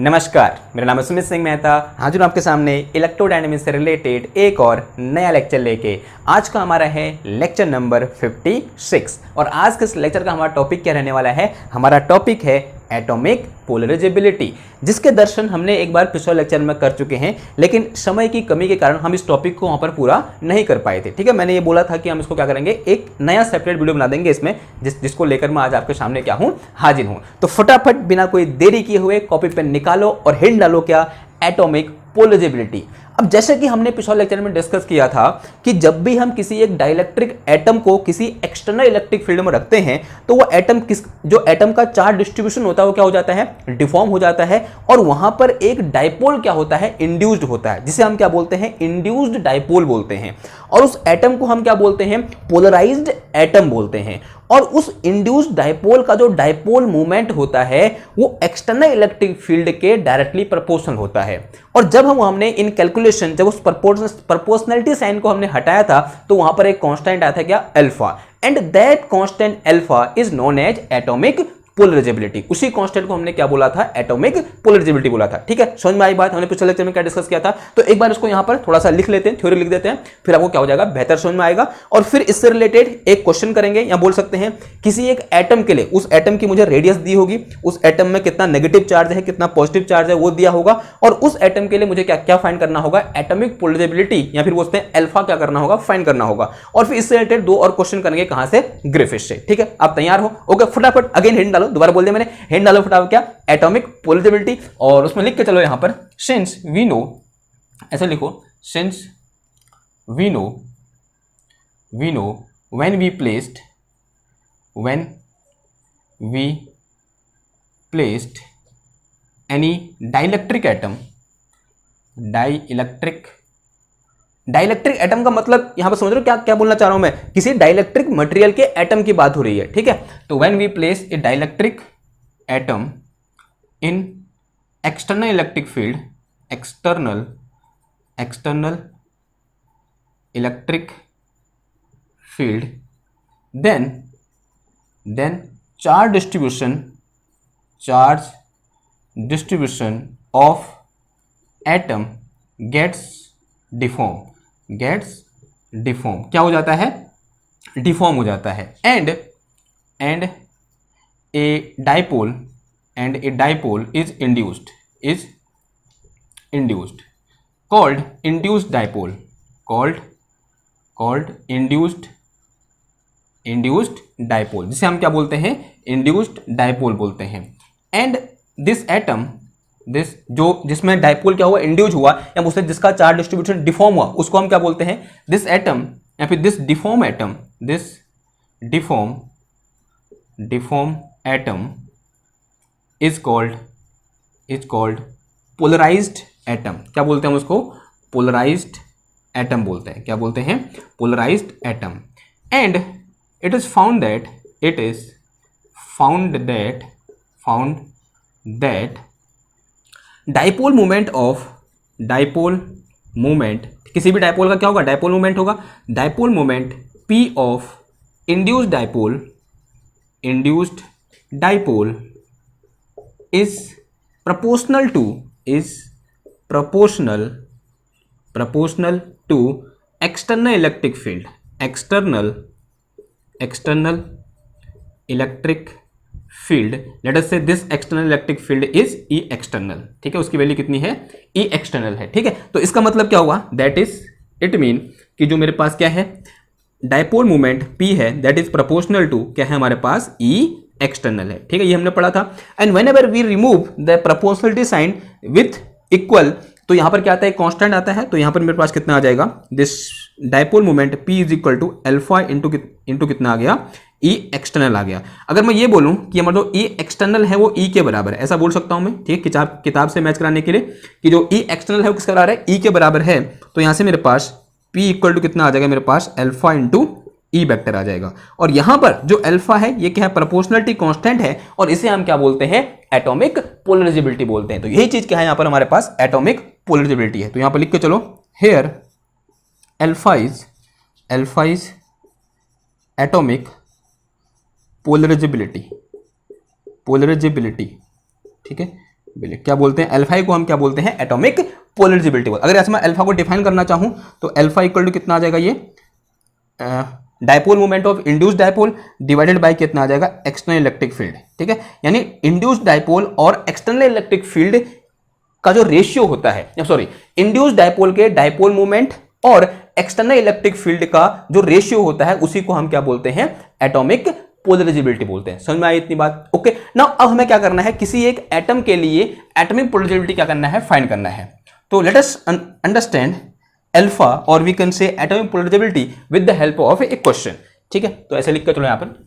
नमस्कार, मेरा नाम है सुमित सिंह मेहता। हाजिर हूं आपके सामने इलेक्ट्रोडायनेमिक्स से रिलेटेड एक और नया लेक्चर लेके। आज का हमारा है लेक्चर नंबर 56 और आज के इस लेक्चर का हमारा टॉपिक क्या रहने वाला है? हमारा टॉपिक है एटॉमिक पोलराइजेबिलिटी, जिसके दर्शन हमने एक बार पिछले लेक्चर में कर चुके हैं, लेकिन समय की कमी के कारण हम इस टॉपिक को वहाँ पर पूरा नहीं कर पाए थे। ठीक है, मैंने ये बोला था कि हम इसको क्या करेंगे, एक नया सेपरेट वीडियो बना देंगे इसमें, जिसको लेकर मैं आज आपके सामने क्या हूँ, हाजिर हूँ। तो फटाफट बिना कोई देरी किए हुए कॉपी पेन निकालो और हिंट डालो क्या, एटॉमिक पोलराइजेबिलिटी। अब जैसे कि हमने पिछले लेक्चर में डिस्कस किया था कि जब भी हम किसी एक डाइलेक्ट्रिक एटम को किसी एक्सटर्नल इलेक्ट्रिक फील्ड में रखते हैं तो वो एटम जो एटम का चार्ज डिस्ट्रीब्यूशन होता है वो क्या हो जाता है, डिफॉर्म हो जाता है, और वहां पर एक डाइपोल क्या होता है, इंड्यूस्ड होता है, जिसे हम क्या बोलते हैं, इंड्यूस्ड डाइपोल बोलते हैं। और उस एटम को हम क्या बोलते हैं, पोलराइज्ड एटम बोलते हैं। और उस इंड्यूस्ड डाइपोल का जो डाइपोल मूवमेंट होता है वो एक्सटर्नल इलेक्ट्रिक फील्ड के डायरेक्टली प्रोपोर्शनल होता है। और जब हमने इन कैलकुलेशन, जब उस प्रोपोर्शनलिटी साइन को हमने हटाया था तो वहां पर एक कांस्टेंट आया था क्या, alpha, and that constant alpha is known as atomic polarisability. उसी कांस्टेंट को हमने क्या बोला था, एटॉमिक पोलराइजेबिलिटी बोला था। ठीक है, समझ में आई बात? हमने पिछले लेक्चर में क्या डिस्कस किया था, तो एक बार इसको यहां पर थोड़ा सा लिख लेते हैं, थ्योरी लिख देते हैं, फिर आपको क्या हो जाएगा, बेहतर समझ में आएगा। और फिर इससे रिलेटेड एक क्वेश्चन करेंगे, या बोल सकते हैं किसी एक एटम के लिए, उस एटम की मुझे रेडियस दी होगी, उस एटम में कितना नेगेटिव चार्ज है, कितना पॉजिटिव चार्ज है वो दिया होगा, और उस एटम के लिए मुझे क्या क्या फाइंड करना होगा, एटॉमिक पोलराइजेबिलिटी, या फिर बोलते हैं अल्फा क्या करना होगा, फाइंड करना होगा। और फिर इससे रिलेटेड दो और क्वेश्चन करेंगे, कहां से, ग्रिफिथ से। ठीक है, आप तैयार हो? ओके, फटाफट अगेन हिंट डालो, दोबारा बोल दिया मैंने, हिंट डालो फटाफट क्या, एटॉमिक पोलराइजेबिलिटी। और उसमें लिख के चलो यहां पर, सिंस वी नो, ऐसे लिखो, since we know when we placed any dielectric atom, dielectric atom का मतलब यहां पर समझ रहे हो क्या क्या बोलना चाह रहा हूं मैं, किसी डाइलेक्ट्रिक मटेरियल के एटम की बात हो रही है। ठीक है, तो when we place a dielectric atom in external electric field, external electric field, then charge distribution of atom gets deform, क्या हो जाता है, डिफॉर्म हो जाता है, and a dipole is induced called induced dipole, जिसे हम क्या बोलते हैं, इंड्यूस्ड डाइपोल बोलते हैं। एंड दिस एटम, जिसमें डाइपोल क्या हुआ, इंड्यूस हुआ, या उससे जिसका चार्ज डिस्ट्रीब्यूशन डिफॉर्म हुआ, उसको हम क्या बोलते हैं, दिस एटम, या फिर this deform atom is called polarised atom. क्या बोलते हैं हम उसको, पोलराइज्ड एटम बोलते हैं। क्या बोलते हैं, polarised atom. And it is found that dipole moment, किसी भी डाइपोल का क्या होगा, डाइपोल मोमेंट होगा, dipole moment P of induced dipole is proportional to external electric field, external electric field, let us say this external electric field is E external। ठीक है, उसकी value कितनी है, E external है। ठीक है, तो इसका मतलब क्या हुआ, that is it mean कि जो मेरे पास क्या है, डाइपोल मोमेंट P है, that is proportional to क्या है हमारे पास, E external है। ठीक है, ये हमने पढ़ा था। and whenever we remove the proportionality sign with equal, तो यहां पर क्या आता है, कांस्टेंट आता है, तो यहां पर मेरे पास कितना आ जाएगा, this dipole moment P is equal to alpha into कितना आ गया, E एक्सटर्नल आ गया। अगर मैं ये बोलूं कि हमारा जो E एक्सटर्नल है वो E के बराबर है, ऐसा बोल सकता हूं मैं। ठीक है, किताब से मैच कराने के लिए कि जो E एक्सटर्नल है वो किसके बराबर है, E के बराबर है, तो यहां से मेरे पास P इक्वल टू कितना आ जाएगा, मेरे पास अल्फा इंटू E वेक्टर आ जाएगा। और यहां पर जो अल्फा है ये क्या है, प्रोपोर्शनलिटी कांस्टेंट है, और इसे हम क्या बोलते हैं, एटॉमिक पोलराइजेबिलिटी बोलते हैं। तो यही चीज क्या है, यहां पर हमारे पास एटॉमिक पोलराइजेबिलिटी है। तो यहां पर लिख के चलो, here alpha is atomic polarisability, ठीक है, क्या बोलते हैं, अल्फा को हम क्या बोलते हैं, एटॉमिक पोलराइजेबिलिटी बोल। अगर ऐसे मैं अल्फा को डिफाइन करना चाहूं तो अल्फा इक्वल टू कितना आ जाएगा, ये dipole moment of induced dipole divided by कितना आ जाएगा, एक्सटर्नल इलेक्ट्रिक फील्ड। ठीक है, यानी इंड्यूस्ड डायपोल और एक्सटर्नल इलेक्ट्रिक फील्ड का जो रेशियो होता है, सॉरी, इंड्यूस्ड डायपोल के डायपोल मोमेंट और एक्सटर्नल इलेक्ट्रिक फील्ड का जो रेशियो होता है उसी को हम क्या बोलते हैं, एटॉमिक पोलराइजेबिलिटी बोलते हैं। समझ में आई इतनी बात? ओके, नाउ अब हमें क्या करना है, किसी एक एटम के लिए एटॉमिक पोलराइजेबिलिटी क्या करना है, फाइंड करना है। तो लेट अस अंडरस्टैंड अल्फा और we can say atomic polarisability with the help of a question. ठीक है, तो ऐसे लिख कर चलो, यहां पर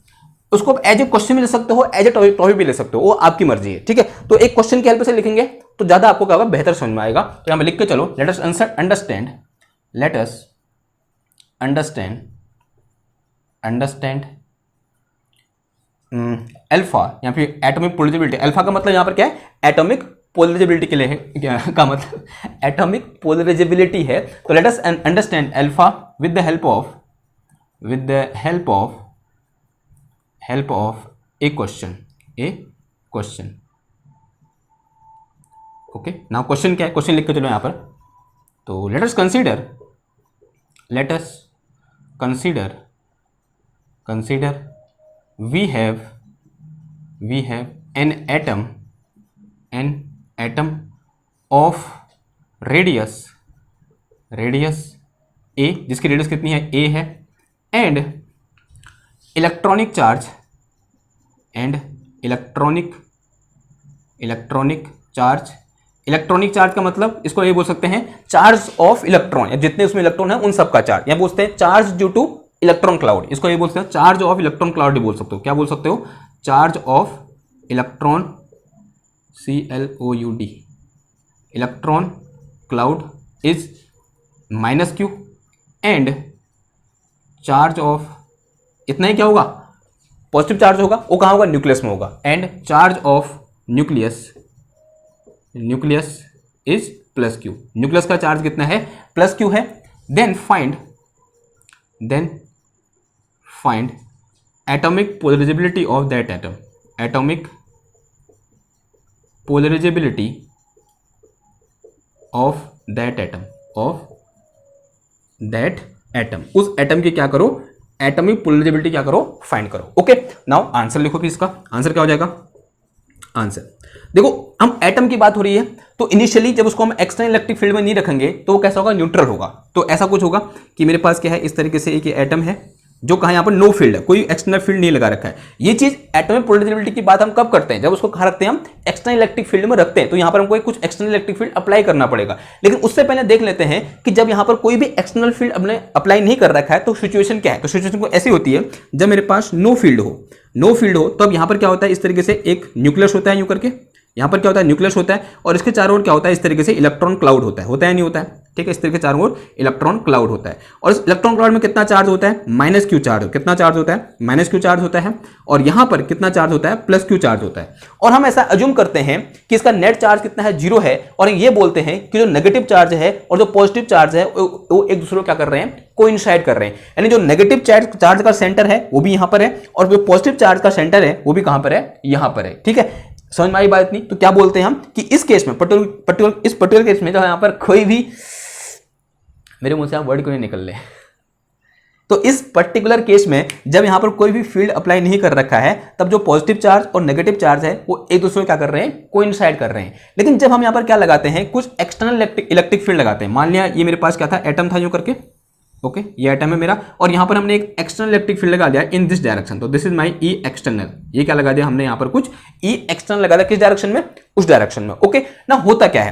उसको आप एज ए क्वेश्चन भी ले सकते हो, एज ए टॉपिक भी ले सकते हो, वो आपकी मर्जी है। ठीक है, तो एक क्वेश्चन की हेल्प से लिखेंगे तो ज्यादा आपको क्या होगा, बेहतर समझ में आएगा। तो यहां पर लिख के चलो, लेट अस अंडरस्टैंड अल्फा, यहां पे एटॉमिक पोलराइजेबिलिटी, अल्फा का मतलब यहां पर क्या है, एटॉमिक पोलराइजेबिलिटी के लिए है, क्या का मतलब एटॉमिक पोलराइजेबिलिटी है। तो let us understand alpha with the help of a question. Okay, now question क्या है, क्वेश्चन लिख के चलो यहां पर। तो let us consider we have an atom of radius a, जिसकी रेडियस कितनी है, a है, and इलेक्ट्रॉनिक चार्ज का मतलब इसको ये बोल सकते हैं चार्ज ऑफ इलेक्ट्रॉन, जितने उसमें इलेक्ट्रॉन है उन सब का चार्ज, या बोलते हैं charge due to electron cloud, इसको ये बोल सकते हो चार्ज ऑफ इलेक्ट्रॉन क्लाउड भी बोल सकते हो। क्या बोल सकते हो, charge of electron, CLOUD, electron cloud is -q and charge of, इतना ही क्या होगा, पॉजिटिव चार्ज होगा, वो कहां होगा, न्यूक्लियस में होगा, and charge of nucleus is +q, nucleus का चार्ज कितना है, +q है। Then find atomic polarisability of that atom, atomic polarisability of that atom, उस एटम की क्या करो, एटॉमिक पोलराइजेबिलिटी क्या करो, फाइंड करो। ओके, नाउ आंसर लिखो कि इसका आंसर क्या हो जाएगा। आंसर देखो, हम एटम की बात हो रही है तो इनिशियली जब उसको हम एक्सटर्नल इलेक्ट्रिक फील्ड में नहीं रखेंगे तो वो कैसा होगा, न्यूट्रल होगा। तो ऐसा कुछ होगा कि मेरे पास क्या है, इस तरीके से एक एटम है जो कहा यहाँ पर नो फील्ड है, कोई एक्सटर्नल फील्ड नहीं लगा रखा है। ये चीज एटॉमिक पोलराइजेबिलिटी की बात हम कब करते हैं, जब उसको कहाँ रखते हैं, हम एक्सटर्नल इलेक्ट्रिक फील्ड में रखते हैं, तो यहाँ पर हमको कुछ एक्सटर्नल इलेक्ट्रिक फील्ड अप्लाई करना पड़ेगा। लेकिन उससे पहले देख लेते हैं कि जब यहाँ पर कोई भी एक्सटर्नल फील्ड अपने अप्लाई नहीं कर रखा है तो सिचुएशन क्या है। तो सिचुएशन को ऐसी होती है, जब मेरे पास नो फील्ड हो तब यहाँ पर क्या होता है, इस तरीके से एक न्यूक्लियस होता है, यूं करके यहाँ पर क्या होता है, न्यूक्लियस होता है, और इसके चारों ओर क्या होता है, इस तरीके से इलेक्ट्रॉन क्लाउड होता है नहीं होता है। ठीक है, इस तरीके से चारों ओर इलेक्ट्रॉन क्लाउड होता है, और इस इलेक्ट्रॉन क्लाउड में कितना चार्ज होता है, -q चार्ज, कितना चार्ज होता है, -q चार्ज होता है, और यहाँ पर कितना चार्ज होता है, +q चार्ज होता है। और हम ऐसा अज्यूम करते हैं कि इसका नेट चार्ज कितना है, 0 है, और ये बोलते हैं कि जो नेगेटिव चार्ज है और जो पॉजिटिव चार्ज है वो एक दूसरे को क्या कर रहे हैं, कोइंसाइड कर रहे हैं। यानी जो नेगेटिव चार्ज का सेंटर है वो भी यहाँ पर है, और जो पॉजिटिव चार्ज का सेंटर है वो भी कहाँ पर है, यहाँ पर है। ठीक है, समझ में आई बात नहीं। तो क्या बोलते हैं हम कि इस केस में इस पर्टिकुलर केस में जब यहाँ पर कोई भी, मेरे मुंह से आप वर्ड क्यों नहीं निकल रहे, तो इस पर्टिकुलर केस में जब यहाँ पर कोई भी फील्ड अप्लाई नहीं कर रखा है तब जो पॉजिटिव चार्ज और नेगेटिव चार्ज है वो एक दूसरे को क्या कर रहे हैं, कोइंसाइड कर रहे हैं। लेकिन जब हम यहाँ पर क्या लगाते हैं, कुछ एक्सटर्नल इलेक्ट्रिक फील्ड लगाते हैं, मान लिया ये मेरे पास क्या था, एटम था यूं करके, ओके, ये एटम है मेरा, और यहाँ पर हमने एक एक्सटर्नल इलेक्ट्रिक फील्ड लगा दिया इन दिस डायरेक्शन, तो this is my E external, ये क्या लगा दिया हमने यहाँ पर, कुछ ई एक्सटर्नल लगा दिया, किस डायरेक्शन में, उस डायरेक्शन में। ओके ना, होता क्या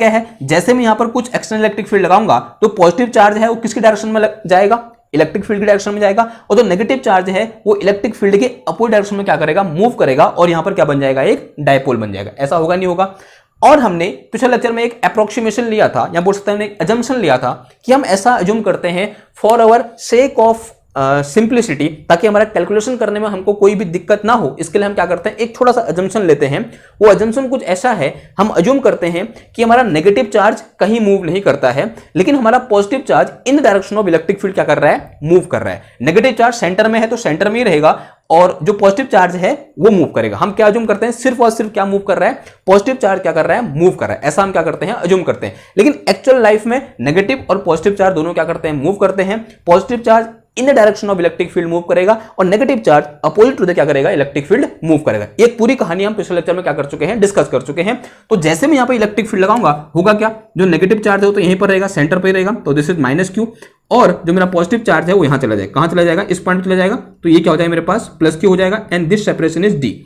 है, जैसे मैं यहाँ पर कुछ एक्सटर्नल इलेक्ट्रिक फील्ड लगाऊंगा तो पॉजिटिव चार्ज है वो किसकी डायरेक्शन में जाएगा, इलेक्ट्रिक फील्ड की डायरेक्शन में जाएगा, और जो नेगेटिव चार्ज है वो इलेक्ट्रिक फील्ड के अपोजिट डायरेक्शन में क्या करेगा, मूव करेगा, और यहाँ पर क्या बन जाएगा, एक डायपोल बन जाएगा। ऐसा होगा नहीं होगा। और हमने पिछले लेक्चर में एक अप्रोक्सीमेशन लिया था, या बोल सकते हैं एक अजम्पशन लिया था कि हम ऐसा अज्यूम करते हैं for our sake of simplicity, ताकि हमारा कैलकुलेशन करने में हमको कोई भी दिक्कत ना हो, इसके लिए हम क्या करते हैं, एक छोटा सा अजम्पशन लेते हैं। वो अजम्पशन कुछ ऐसा है, हम अज्यूम करते हैं कि हमारा नेगेटिव चार्ज कहीं मूव नहीं करता है, लेकिन हमारा positive charge in the direction of electric field क्या कर रहा है, मूव कर रहा है। नेगेटिव चार्ज सेंटर में है तो सेंटर में ही रहेगा, और जो पॉजिटिव चार्ज है वो मूव करेगा। हम क्या अज्यूम करते हैं, सिर्फ और सिर्फ क्या मूव कर रहा है, पॉजिटिव चार्ज क्या कर रहा है, मूव कर रहा है, ऐसा हम क्या करते हैं, अज्यूम करते हैं। लेकिन एक्चुअल लाइफ में नेगेटिव और पॉजिटिव चार्ज दोनों क्या करते हैं, मूव करते हैं। Positive charge in the direction of electric field move करेगा और negative charge opposite to the क्या करेगा, इलेक्ट्रिक फील्ड मूव करेगा। एक पूरी कहानी हम पिछले लेक्चर में क्या कर चुके हैं, डिस्कस कर चुके हैं। तो जैसे मैं यहां पे इलेक्ट्रिक फील्ड लगाऊंगा, होगा क्या, जो नेगेटिव चार्ज है वो तो यहीं पर रहेगा, सेंटर पे रहेगा, तो दिस इज माइनस क्यू, और जो मेरा पॉजिटिव चार्ज है वो यहां चला जाएगा। कहां चला जाएगा, इस पॉइंट चला जाएगा, तो ये क्या हो जाएगा मेरे पास, प्लस क्यू हो जाएगा, and this separation is D.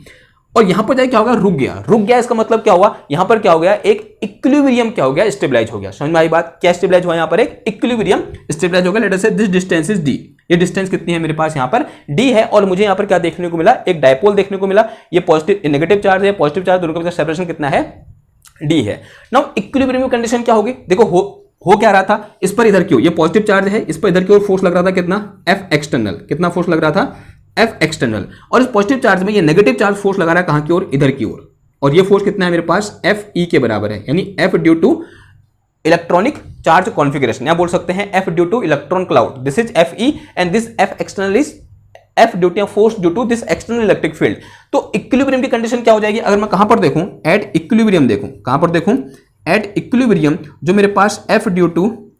और यहां पर जाए क्या होगा, रुक गया, इसका मतलब क्या हुआ, यहां पर क्या हो गया, एक इक्विलिब्रियम क्या हो गया, स्टेबलाइज हो गया। समझ में आई बात, क्या स्टेबलाइज हुआ, यहां पर एक इक्विलिब्रियम स्टेबलाइज हो गया। लेट अस से दिस डिस्टेंस इज डी, ये डिस्टेंस कितनी है मेरे पास, यहां पर डी है, और मुझे यहां पर क्या देखने को मिला, एक डायपोल देखने को मिला। ये पॉजिटिव नेगेटिव चार्ज है, पॉजिटिव चार्ज दोनों के बीच सेपरेशन कितना है, डी है। नाउ इक्विलिब्रियम कंडीशन क्या होगी, देखो हो क्या रहा था, इस पर इधर क्यों, ये पॉजिटिव चार्ज है, इस पर इधर की ओर फोर्स लग रहा था कितना, एफ एक्सटर्नल, कितना फोर्स लग रहा था, एफ एक्सटर्नल, और इस पॉजिटिव चार्ज में ये नेगेटिव चार्ज फोर्स लगा रहा है कहां की ओर, इधर की ओर, और ये फोर्स कितना है मेरे पास, एफ ई के बराबर है, यानी F due to electronic charge configuration, या बोल सकते हैं F due to electron cloud, this is F E and this F external is F due to force due to this external electric field. तो equilibrium की condition क्या हो जाएगी, अगर मैं कहां पर देखूं, एट इक्विलिब्रियम देखूं, कहां पर देखूं, एट इक्विलिब्रियम, जो मेरे पास F due to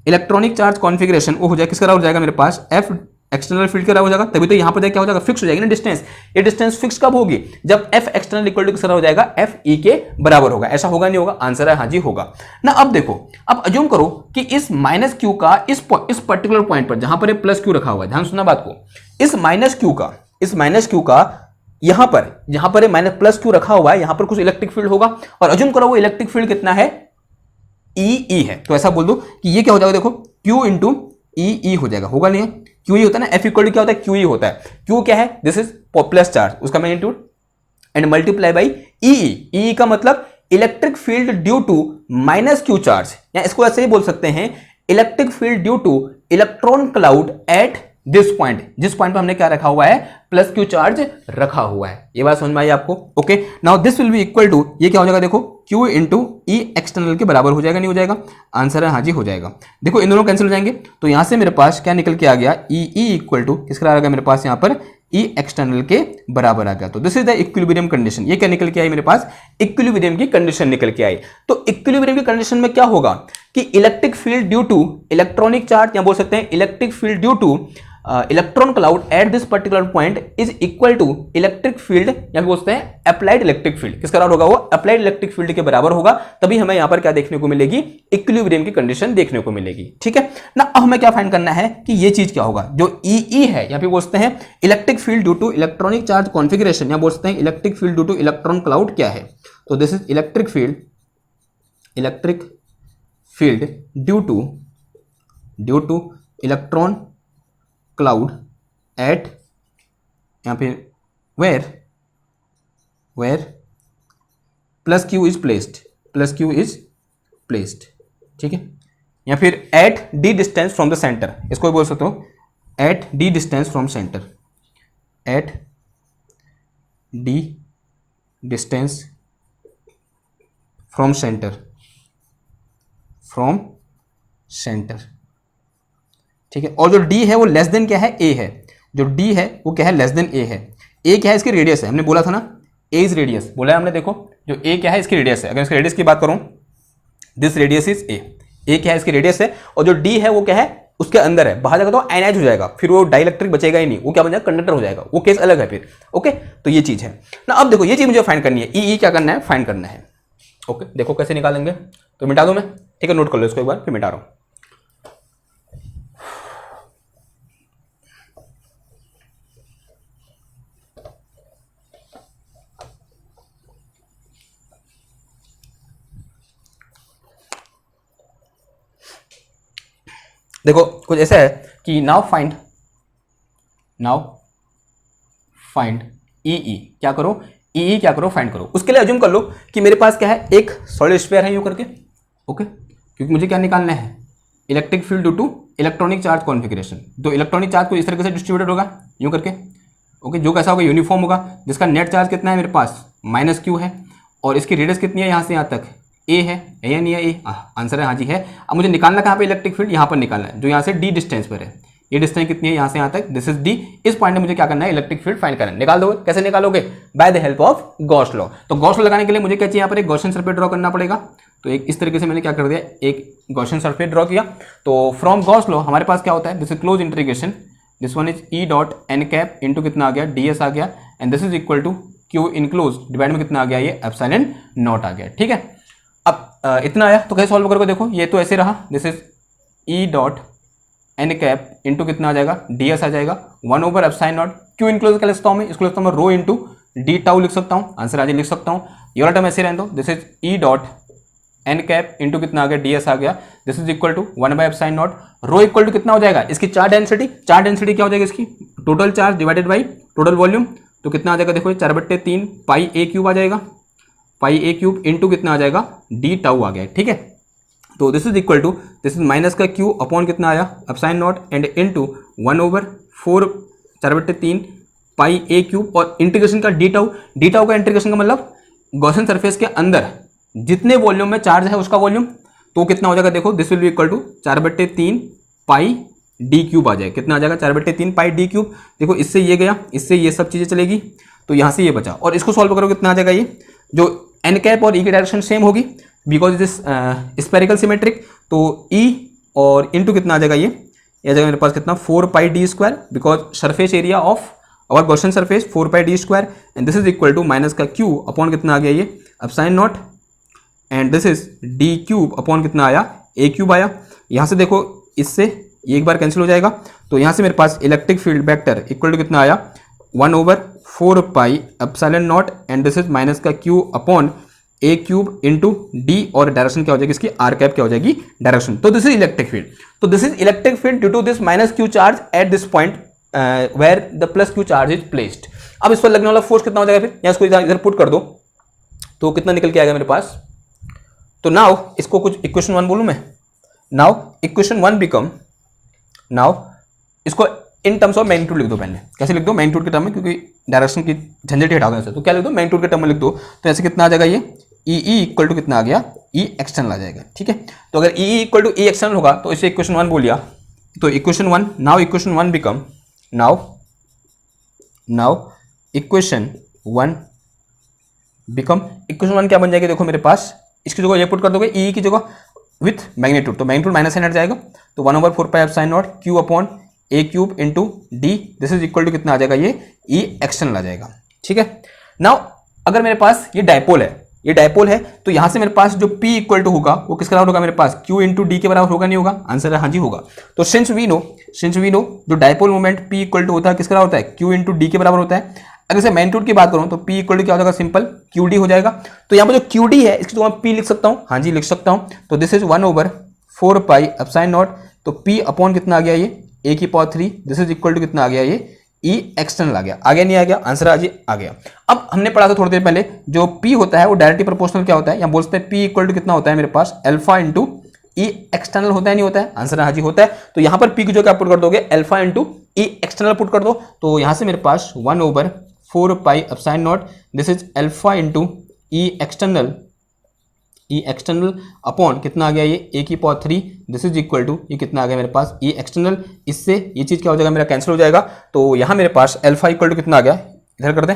electronic charge configuration वो हो जाएगा, किसका हो जाएगा मेरे पास, एफ एक्सटर्नल फील्ड का हो जाएगा, तभी तो यहां पर क्या हो जाएगा, फिक्स हो जाएगी ना डिस्टेंस। ये डिस्टेंस फिक्स कब होगी, जब एफ एक्सटर्नल इक्वल टू किसका हो जाएगा, एफ ई के बराबर होगा। ऐसा होगा नहीं होगा, आंसर है हाँ जी होगा ना। अब देखो, अब अज्यूम करो कि इस माइनस क्यू का इस पर्टिकुलर पॉइंट पर जहां पर ये प्लस क्यू रखा हुआ है, ध्यान सुनना बात को, इस माइनस क्यू का यहां पर जहां पर माइनस प्लस क्यू रखा हुआ है, यहां पर कुछ इलेक्ट्रिक फील्ड होगा, और अज्यूम करो वो इलेक्ट्रिक फील्ड कितना है, ई है। तो ऐसा बोल दो कि ये क्या हो जाएगा, देखो क्यू इंटू ई हो जाएगा, होगा नहीं है, क्यू ई होता है ना, एफ इक्वल टू क्या होता है, क्यू ई होता है। क्यू क्या है, दिस इज प्लस चार्ज, उसका magnitude, and multiply by e का मतलब electric field due to minus q charge, या इसको ऐसे ही बोल सकते हैं, electric field due to electron cloud at this point, जिस पॉइंट पे हमने क्या रखा हुआ है, प्लस क्यू चार्ज रखा हुआ है। ये बात समझ में आई आपको, okay. Now this will be equal to, ये क्या हो जाएगा, देखो क्यू इंटू ई एक्सटर्नल के बराबर हो जाएगा, नहीं हो जाएगा, आंसर है हाँ जी हो जाएगा। देखो इन दोनों कैंसिल हो जाएंगे, तो यहां से मेरे पास क्या निकल के आ गया, ई इक्वल टू किसका आ गया मेरे पास, यहां पर ई एक्सटर्नल के बराबर आ गया। तो this is the equilibrium condition. ये क्या निकल के आई मेरे पास, इक्विलिब्रियम की कंडीशन निकल के आई। तो इक्विलिब्रियम की कंडीशन में क्या होगा कि electric field due to electronic charge, या बोल सकते हैं electric field due to electron cloud at this particular point is equal to electric field, या बोलते हैं अप्लाइड इलेक्ट्रिक फील्ड, किसका बराबर होगा, वो अप्लाइड इलेक्ट्रिक फील्ड के बराबर होगा। तभी हमें यहां पर क्या देखने को मिलेगी, इक्विलिब्रियम की कंडीशन देखने को मिलेगी। ठीक है ना। अब हमें क्या फाइंड करना है कि ये चीज क्या होगा, जो ई है, या फिर बोलते हैं electric field due to electronic charge configuration, या बोलते हैं electric field due to electron cloud क्या है। तो this is electric field due to electron cloud at, यहां पे where plus q is placed, ठीक है, या फिर at the distance from the centre, इसको भी बोल सकते हो at the distance from centre, at the distance from centre, ठीक है। और जो डी है वो लेस देन क्या है, ए है, जो डी है वो क्या है, लेस देन ए है। ए क्या है, इसकी रेडियस है, हमने बोला था ना, ए इज रेडियस, बोला है हमने, देखो जो ए क्या है, इसकी रेडियस है। अगर इसकी रेडियस की बात करूं, दिस रेडियस इज ए क्या है, इसकी रेडियस है, और जो डी है वो क्या है, उसके अंदर है, बाहर जाएगा तो आयनाइज हो जाएगा, फिर वो डाइलेक्ट्रिक बचेगा ही नहीं, वो क्या बन जाएगा, कंडक्टर हो जाएगा, वो केस अलग है फिर, ओके। तो ये चीज है ना। अब देखो ये चीज मुझे फाइंड करनी है, ई क्या करना है, फाइंड करना है, ओके। देखो कैसे निकालेंगे, तो मिटा दूं मैं, ठीक है, नोट कर लो इसको एक बार, फिर मिटा रहा हूं। देखो कुछ ऐसा है कि नाउ फाइंड ई क्या करो, ई क्या करो, फाइंड करो। उसके लिए अज्यूम कर लो कि मेरे पास क्या है, एक सॉलिड स्फीयर है यूं करके, ओके, क्योंकि मुझे क्या निकालना है, electric field due to electronic charge configuration. तो इलेक्ट्रॉनिक चार्ज को इस तरीके से डिस्ट्रीब्यूटेड होगा यूं करके, ओके, जो कैसा होगा, यूनिफॉर्म होगा, जिसका नेट चार्ज कितना है मेरे पास, माइनस क्यू है, और इसकी रेडियस कितनी है, यहाँ से यहाँ तक ए है, या नहीं है, ए, आंसर है हाँ जी है। अब मुझे निकालना कहाँ पे, इलेक्ट्रिक फील्ड यहाँ पर निकालना है, जो यहाँ से डी डिस्टेंस पर है, ये डिस्टेंस कितनी है यहाँ से यहाँ तक, दिस इज डी। इस पॉइंट में मुझे क्या करना है, इलेक्ट्रिक फील्ड फाइंड करना है। निकाल दोगे, कैसे निकालोगे, by the help of Gauss law. तो गॉस लॉ लगाने के लिए मुझे क्या चाहिए, यहाँ पर एक गॉसियन सरफेस ड्रॉ करना पड़ेगा। तो एक इस तरीके से मैंने क्या कर दिया, एक गॉसियन सरफेस ड्रॉ किया। तो फ्रॉम गॉस लॉ हमारे पास क्या होता है, this is close integration, this one is e dot n cap into कितना आ गया, डी एस आ गया, and this is equal to q enclose divide में कितना आ गया, ये एप्सिलॉन नॉट आ गया। ठीक है, अब इतना आया तो कैसे सॉल्व करोगे, देखो ये तो ऐसे रहा, this is e dot n cap into कितना आ जाएगा, डी एस आ जाएगा, 1 over epsilon naught. Q enclose क्या लिख सकता हूँ मैं, इसको लिखता हूँ मैं रो इंटू डी टाउ लिख सकता हूँ, आंसर आज लिख सकता हूँ। ये वाला टर्म ऐसे रहने दो, this is e dot n cap into कितना आ गया, डी एस आ गया, this is equal to 1 by epsilon naught. Rho equal to कितना हो जाएगा, इसकी चार्ज डेंसिटी, चार्ज डेंसिटी क्या हो जाएगी इसकी, total charge divided by total volume. तो कितना आ जाएगा, देखो 4/3 पाई ए क्यूब आ जाएगा, पाई ए क्यूब इंटू कितना आ जाएगा, डी टाउ आ गया। ठीक है, तो this is equal to, this is minus का क्यू अपॉन कितना आया, epsilon naught, and into 1/4 4/3 pi a cube, और इंटीग्रेशन का डी टाउ। डी टाउ का इंटीग्रेशन का मतलब गॉसियन सरफेस के अंदर जितने वॉल्यूम में चार्ज है उसका वॉल्यूम, तो कितना हो जाएगा, देखो this will be equal to 4/3 pi d cube आ जाएगा, कितना आ जाएगा, 4/3 पाई डी क्यूब। देखो इससे ये गया, इससे ये सब चीज़ें चलेगी, तो यहाँ से ये बचा, और इसको सॉल्व करोगे कितना आ जाएगा, ये जो एन कैप और ई की डायरेक्शन सेम होगी बिकॉज दिस स्पेरिकल सिमेट्रिक, तो ई और इंटू कितना आ जाएगा, ये आ जाएगा मेरे पास कितना, 4 pi d square, because surface area of और Gaussian surface 4 pi d square, and this is equal to minus का क्यू अपॉन कितना आ गया, ये epsilon naught, and this is d cube upon कितना आया, ए क्यूब आया। यहाँ से देखो इससे ये एक बार कैंसिल हो जाएगा, तो यहाँ से मेरे पास electric field vector equal to कितना आया, 1/4 pi epsilon naught, and this is minus का q upon a cube into d, और डायरेक्शन क्या हो जाएगी इसकी, आर कैप क्या हो जाएगी, डायरेक्शन। तो दिस इज इलेक्ट्रिक फील्ड, तो this is electric field due to this minus q charge at this point where the plus q charge is placed. अब इस पर लगने वाला फोर्स कितना हो जाएगा, फिर या इसको इधर पुट कर दो तो कितना निकल के आएगा मेरे पास। तो नाउ इसको कुछ इक्वेशन 1 बोलूं मैं, नाउ इक्वेशन 1 बिकम, नाउ इसको इन टर्म्स ऑफ मैग्नीट्यूड लिख दो। पहले कैसे लिख दो, मैग्नीट्यूड के टर्म में, क्योंकि डायरेक्शन की झंझट हटा दो ऐसे, तो क्या लिख दो, मैग्नीट्यूड के टर्म में लिख दो। तो ऐसे कितना आ जाएगा, ये ई इक्वल टू कितना आ गया, ई एक्सटर्नल आ जाएगा। ठीक है, तो अगर e equal to e external होगा तो इसे इक्वेशन 1 बोलिया, तो equation 1, now equation 1 become, now equation 1 become, equation 1 क्या बन जाएगी, देखो मेरे पास इसकी जगह ये पुट कर दोगे ई की जगह विथ मैग्नीट्यूड, तो मैग्नीट्यूड माइनस साइन हट जाएगा, तो 1/4 pi epsilon naught q upon a cube into d, this is equal to कितना आ जाएगा, ये ई एक्सटर्नल आ जाएगा। ठीक है, नाउ अगर मेरे पास ये डायपोल है, ये डायपोल है, तो यहां से मेरे पास जो P इक्वल टू होगा वो किसके बराबर होगा, मेरे पास Q इंटू डी के बराबर होगा, नहीं होगा, आंसर है हाँ जी होगा। तो सिंस वी नो जो dipole moment P equal to होता है किसके बराबर होता है, Q इंटू डी के बराबर होता है। अगर से मैग्नीट्यूड की बात करूं तो P इक्वल टू क्या हो जाएगा, सिंपल QD हो जाएगा। तो यहाँ पर जो QD है इसकी तो मैं P लिख सकता हूँ, हाँ जी लिख सकता हूँ। तो this is 1/4 pi epsilon naught, तो P अपॉन कितना आ गया, ये a की power 3, this is equal to कितना आ गया, ये ई एक्सटर्नल आ गया, नहीं आ गया, आंसर आज आ गया। अब हमने पढ़ा था थोड़ी देर पहले, जो P होता है वो डायरेक्टली प्रोपोर्शनल क्या होता है, यहाँ बोलते हैं P इक्वल टू कितना होता है मेरे पास, अल्फा इंटू ई एक्सटर्नल होता है, नहीं होता है, आंसर हाँ जी होता है। तो यहाँ पर P की जो क्या पुट कर दोगे, alpha into e external put कर दो, तो यहाँ से मेरे पास 1/4 pi epsilon naught, this is alpha into e external upon कितना आ गया, ये a की power 3, this is equal to ये कितना आ गया मेरे पास ई एक्सटर्नल, इससे ये चीज क्या हो जाएगा, मेरा कैंसिल हो जाएगा। तो यहाँ मेरे पास अल्फा इक्वल टू कितना आ गया, इधर कर दें,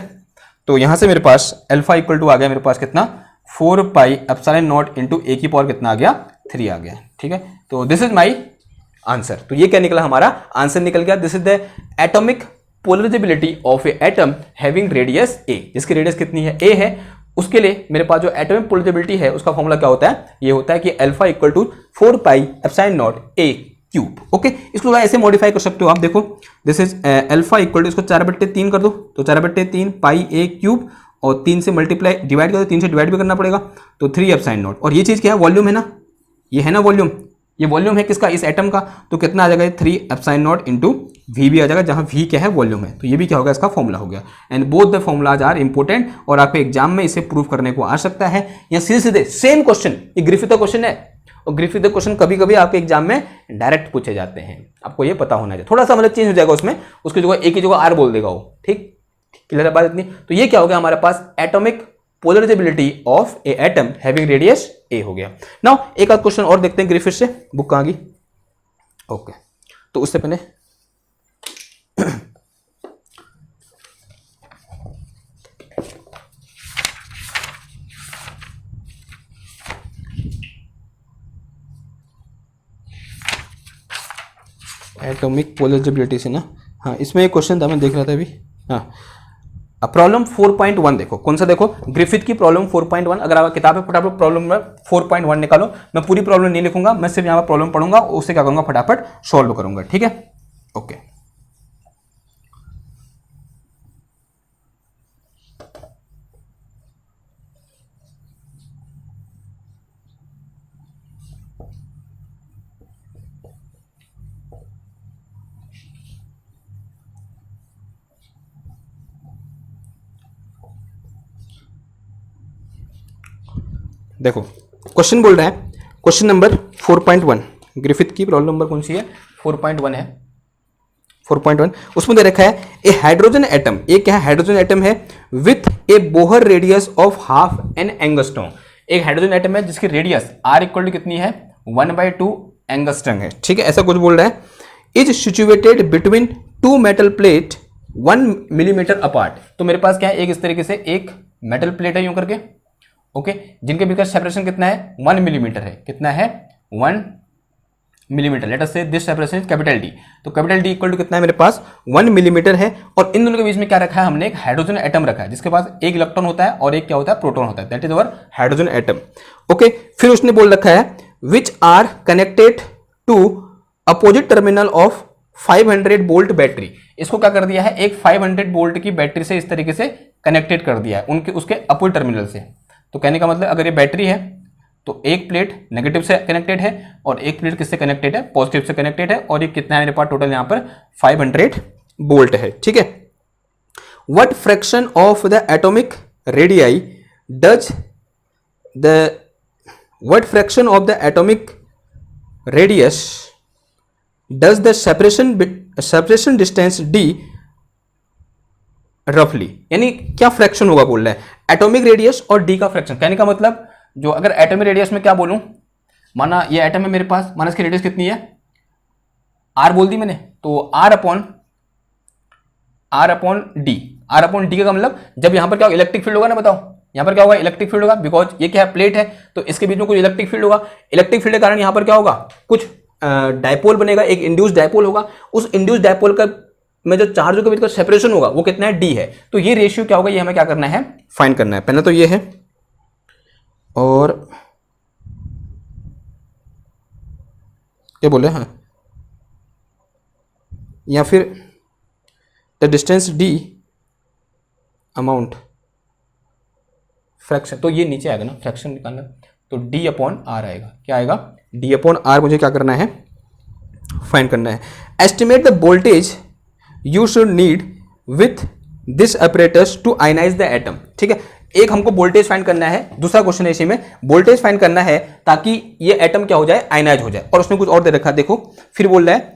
तो यहाँ से मेरे पास अल्फा इक्वल टू आ गया मेरे पास कितना, 4 pi epsilon naught into a की पावर कितना आ गया, 3 आ गया। ठीक है, तो दिस इज माई आंसर। तो ये क्या निकला, हमारा आंसर निकल गया, this is the atomic polarisability of a atom having radius a, जिसकी रेडियस कितनी है, a है। उसके लिए मेरे पास जो एटॉमिक पोलराइजेबिलिटी है उसका फॉर्मूला क्या होता है, ये होता है कि alpha equal to 4 pi epsilon naught a cube. Okay, इसको ऐसे मॉडिफाई कर सकते हो आप, देखो this is alpha equal to, इसको 4/3 कर दो, तो 4/3 पाई a क्यूब, और 3 से मल्टीप्लाई डिवाइड कर दो, 3 से डिवाइड भी करना पड़ेगा, तो 3 एप्सिलॉन नॉट। और ये चीज क्या है, वॉल्यूम है ना, ये है ना वॉल्यूम, ये वॉल्यूम है किसका, इस एटम का, तो कितना आ जाएगा, 3 एप्सिलॉन नॉट इंटू वी भी आ जाएगा, जहां वी क्या है, वॉल्यूम है। तो ये भी क्या होगा, इसका फॉर्मूला हो गया। And both the formulas are important, और आपके एग्जाम में इसे प्रूव करने को आ सकता है, या सीधे सीधे सेम क्वेश्चन, ये ग्रिफिथ का क्वेश्चन है, और ग्रिफिथ का क्वेश्चन कभी कभी आपके एग्जाम में डायरेक्ट पूछे जाते हैं, आपको ये पता होना चाहिए। थोड़ा सा मतलब चेंज हो जाएगा उसमें, उसकी जगह एक ही जगह आर बोल देगा वो, ठीक, क्लियर है बात इतनी। तो ये क्या हो गया हमारे पास, atomic polarisability of a atom having radius a हो गया। नाउ एक आध क्वेश्चन और देखते हैं ग्रिफिथ से, बुक कहाँ गई, ओके। तो उससे पहले एटॉमिक पोलराइजेबिलिटी से ना, हाँ इसमें एक क्वेश्चन था मैं देख रहा था अभी। हाँ प्रॉब्लम 4.1 देखो, कौन सा देखो, ग्रिफिथ की प्रॉब्लम 4.1। अगर आपका किताब है फटाफट प्रॉब्लम में 4.1 निकालो। मैं पूरी प्रॉब्लम नहीं लिखूंगा, मैं सिर्फ यहाँ पर प्रॉब्लम पढ़ूंगा, उससे क्या करूंगा फटाफट सॉल्व करूंगा, ठीक है। ओके देखो क्वेश्चन बोल रहा है, क्वेश्चन नंबर 4.1, ग्रिफिथ की प्रॉब्लम नंबर कौन सी है? 4.1 है। 4.1 उसमें दे रखा है ए हाइड्रोजन एटम, एक क्या है हाइड्रोजन एटम है with A Bohr radius of half an angstrom. एक हाइड्रोजन एटम है जिसकी रेडियस आर इक्वल टू कितनी है? 1/2 एंगस्ट्रॉम है, ठीक है, ऐसा कुछ बोल रहा है। Is situated between two metal plate 1 millimetre apart. तो मेरे पास क्या है, एक इस तरीके से एक मेटल प्लेट है यूं करके, ओके, जिनके बीच का सेपरेशन कितना है? 1 मिलीमीटर है। कितना है? 1 मिलीमीटर। लेट अस से this separation is capital D. तो कैपिटल डी इक्वल टू कितना है मेरे पास? 1 मिलीमीटर है। और इन दोनों के बीच में क्या रखा है हमने? एक हाइड्रोजन एटम रखा है जिसके पास एक इलेक्ट्रॉन होता है और एक क्या होता है? प्रोटॉन होता है। That is our hydrogen atom, okay. फिर उसने बोल रखा है which are connected to opposite terminal of 500 volt battery. इसको क्या कर दिया है? एक 500 वोल्ट की बैटरी से इस तरीके से कनेक्टेड कर दिया है उनके उसके अपोजिट टर्मिनल से। तो कहने का मतलब अगर ये बैटरी है तो एक प्लेट नेगेटिव से कनेक्टेड है और एक प्लेट किससे कनेक्टेड है? पॉजिटिव से कनेक्टेड है। और ये कितना है मेरे पास टोटल यहां पर? 500 वोल्ट है, ठीक है। What fraction of the atomic radii does the what fraction of the atomic radius does the separation distance D रफली, यानी क्या फ्रैक्शन होगा बोल रहा है, एटॉमिक रेडियस और डी का फ्रैक्शन। कहने का मतलब जो अगर एटॉमिक रेडियस में क्या बोलूं, माना ये एटम है मेरे पास, माना इसकी रेडियस कितनी है? आर बोल दी मैंने, तो r upon d. R upon d का मतलब जब यहां पर क्या इलेक्ट्रिक फील्ड होगा ना, बताओ यहां पर क्या होगा? इलेक्ट्रिक फील्ड होगा, बिकॉज ये क्या है? प्लेट है, तो इसके बीच में कुछ इलेक्ट्रिक फील्ड होगा। इलेक्ट्रिक फील्ड के कारण यहां पर क्या होगा? कुछ डायपोल बनेगा, एक इंड्यूस्ड डायपोल होगा। उस इंड्यूस्ड डायपोल का में जो चार्जों के बीच का सेपरेशन होगा वो कितना है? डी है। तो ये रेशियो क्या होगा? ये हमें क्या करना है? फाइंड करना है। पहले तो ये है, और क्या बोले, हाँ, या फिर the distance D amount fraction, तो ये नीचे आएगा ना, फ्रैक्शन निकालना, तो डी अपॉन आर आएगा। क्या आएगा? डी अपॉन आर मुझे क्या करना है? फाइंड करना है। Estimate the voltage you should need with this apparatus to ionise the atom, ठीक है। एक हमको वोल्टेज फाइंड करना है, दूसरा क्वेश्चन है इसी में वोल्टेज फाइंड करना है ताकि ये एटम क्या हो जाए? आयनाइज हो जाए। और उसने कुछ और दे रखा, देखो फिर बोल रहा है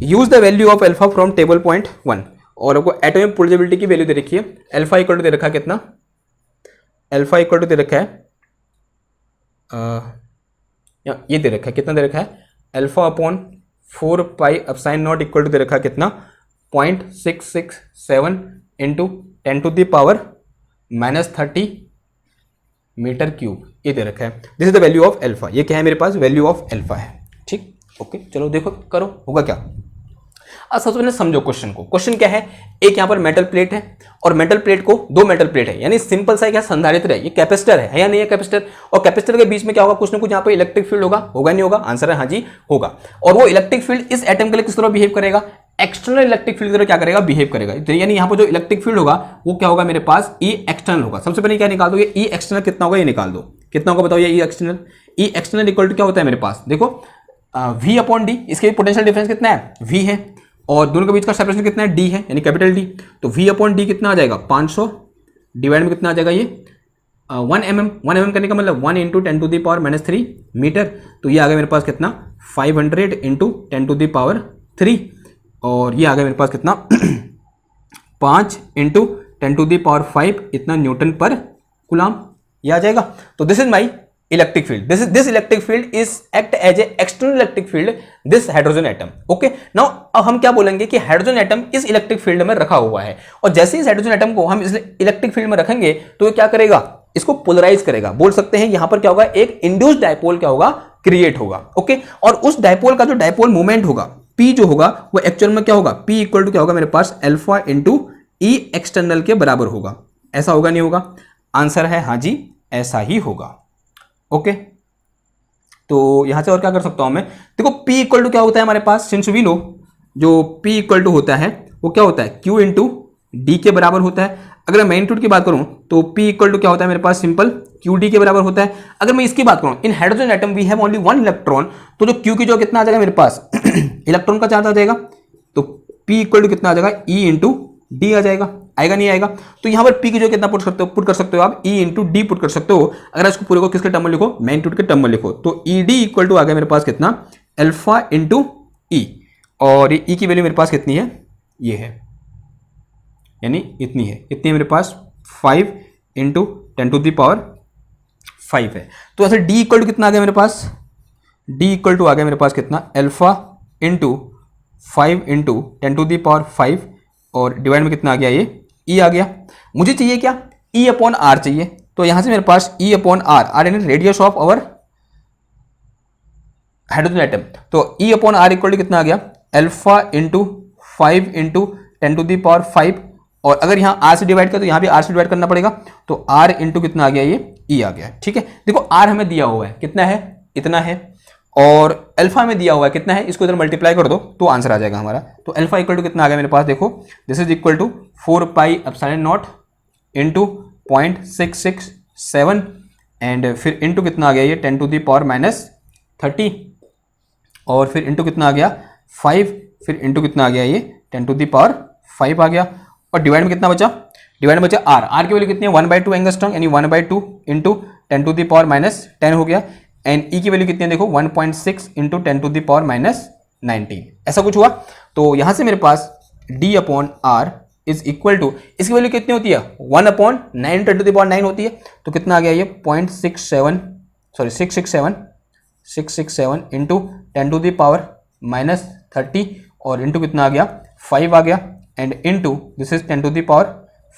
use the value of alpha from table point 1, और आपको एटॉमिक पोलराइजेबिलिटी की वैल्यू दे रखी है। अल्फा इक्वल टू दे रखा कितना? अल्फा इक्वल टू दे रखा है ये दे रखा है, कितना दे रखा है? Alpha upon 4 pi epsilon naught equal to दे रखा कितना? 0.667 into 10 to the power -30 metre cube, ये दे रखा है। This is the value of alpha. ये क्या है मेरे पास? वैल्यू ऑफ अल्फा है, ठीक, ओके। चलो देखो करो होगा क्या। अब सबसे पहले समझो क्वेश्चन को। क्वेश्चन क्या है? एक यहां पर मेटल प्लेट है और मेटल प्लेट को दो मेटल प्लेट है, यानी सिंपल सा क्या संधारित्र है, ये कैपेसिटर है या नहीं है? कैपेसिटर। और कैपेसिटर के बीच में क्या होगा? कुछ ना कुछ यहां पर इलेक्ट्रिक फील्ड होगा, होगा नहीं होगा? आंसर है हाँ जी, होगा। और वो इलेक्ट्रिक फील्ड इस एटम के लिए किस तरह बिहेव करेगा? एक्सटर्नल इलेक्ट्रिक फील्ड की तरह क्या करेगा? बिहेव करेगा। तो यानी यहां पर जो इलेक्ट्रिक फील्ड होगा वो क्या होगा मेरे पास? ई एक्सटर्नल होगा। सबसे पहले क्या निकाल दो? ये ई एक्सटर्नल कितना होगा? ये निकाल दो, कितना होगा बताओ? ये E external, E external equal to क्या होता है मेरे पास? देखो V अपॉन डी, इसके पोटेंशियल डिफरेंस कितना है? V है, और दोनों के बीच का सेपरेशन कितना है? D है, यानी कैपिटल D। तो V अपॉन डी कितना आ जाएगा? 500 डिवाइड में कितना आ जाएगा? ये 1 mm करने का मतलब 1 into 10 to the power -3 metre. तो ये आ गया मेरे पास कितना? 500 इंटू 10 टू दी पावर 3, और ये आ गया मेरे पास कितना? 5 इंटू 10 टू दी पावर 5, इतना न्यूटन पर कूलम, ये आ जाएगा। तो this is my electric field, this electric field is act as a external electric field this hydrogen atom. Okay, now अब हम क्या बोलेंगे कि हाइड्रोजन एटम इस इलेक्ट्रिक फील्ड में रखा हुआ है, और जैसे इस हाइड्रोजन एटम को हम इस इलेक्ट्रिक फील्ड में रखेंगे तो ये क्या करेगा, इसको पोलराइज करेगा। बोल सकते हैं यहां पर क्या होगा, एक इंड्यूस्ड डायपोल क्या होगा, क्रिएट होगा। ओके, और उस डायपोल का जो डायपोल मूवमेंट होगा P जो होगा वो एक्चुअल में क्या होगा, P इक्वल टू क्या होगा मेरे पास, अल्फा इंटू ई एक्सटर्नल के बराबर होगा। ऐसा होगा नहीं होगा? आंसर है हाँ जी, ऐसा ही होगा। ओके, तो यहां से और क्या कर सकता हूं मैं, देखो P इक्वल टू क्या होता है हमारे पास, सिंस वी नो जो P इक्वल टू होता है वो क्या होता है, Q इंटू डी के बराबर होता है। अगर मैं मैग्नीट्यूड की बात करूं तो P इक्वल टू क्या होता है मेरे पास, सिंपल क्यू डी के बराबर होता है। अगर मैं इसकी बात करूं, in hydrogen atom we have only one electron, तो जो Q की जो कितना आ जाएगा मेरे पास इलेक्ट्रॉन का चार्ज आ जाएगा, तो P इक्वल टू कितना आ जाएगा, E इंटू डी आ जाएगा। आएगा नहीं आएगा? तो यहां पर P की जो कितना पुट कर सकते हो आप, E इंटू डी पुट कर सकते हो। अगर इसको पूरे को किसके टर्म में लिखो, मैग्नीट्यूड के टर्म में लिखो, तो ई डी इक्वल टू आ गया मेरे पास कितना, अल्फा इंटू ई, और ये E की वैल्यू मेरे पास कितनी है, ये है, यानी इतनी है, कितनी है मेरे पास, 5 इंटू 10 टू द पावर 5 है। तो ऐसे D इक्वल टू कितना आ गया मेरे पास, D इक्वल टू आ गया मेरे पास कितना, alpha into 5 into 10 to the power 5, और डिवाइड में कितना आ गया, ये E आ गया। मुझे चाहिए क्या, E अपॉन आर चाहिए, तो यहां से मेरे पास E अपॉन आर यानी radius of our hydrogen atom, तो E upon r equal to कितना आ गया, alpha into 5 into 10 to the power 5, और अगर यहाँ R से डिवाइड कर तो यहाँ भी R से डिवाइड करना पड़ेगा, तो R इंटू कितना आ गया, ये E आ गया। ठीक है, देखो R हमें दिया हुआ है कितना है, इतना है, और अल्फा में दिया हुआ है कितना है, इसको इधर मल्टीप्लाई कर दो तो आंसर आ जाएगा हमारा। तो अल्फा इक्वल टू कितना आ गया मेरे पास, देखो this is equal to 4 pi epsilon naught into 0.667, and फिर इंटू कितना आ गया, ये 10 टू द पावर -30, और फिर इंटू कितना आ गया 5, फिर इंटू कितना आ गया, ये 10 टू द पावर 5 आ गया, और डिवाइड में कितना बचा, डिवाइड में बचा R की वैल्यू कितनी है, 1/2 एंगस्ट्रॉम, यानी 1/2 इंटू 10 टू द पावर -10 हो गया, एंड E की वैल्यू कितनी है, देखो 1.6 इंटू 10 टू द पावर -19, ऐसा कुछ हुआ। तो यहां से मेरे पास D upon R is equal to, इसकी वैल्यू कितनी होती है, 1/9 10 टू द पावर 9 होती है, तो कितना आ गया, ये 667 इंटू 10 टू द पावर -30, और इंटू कितना आ गया, 5 आ गया, and into this is 10 to the power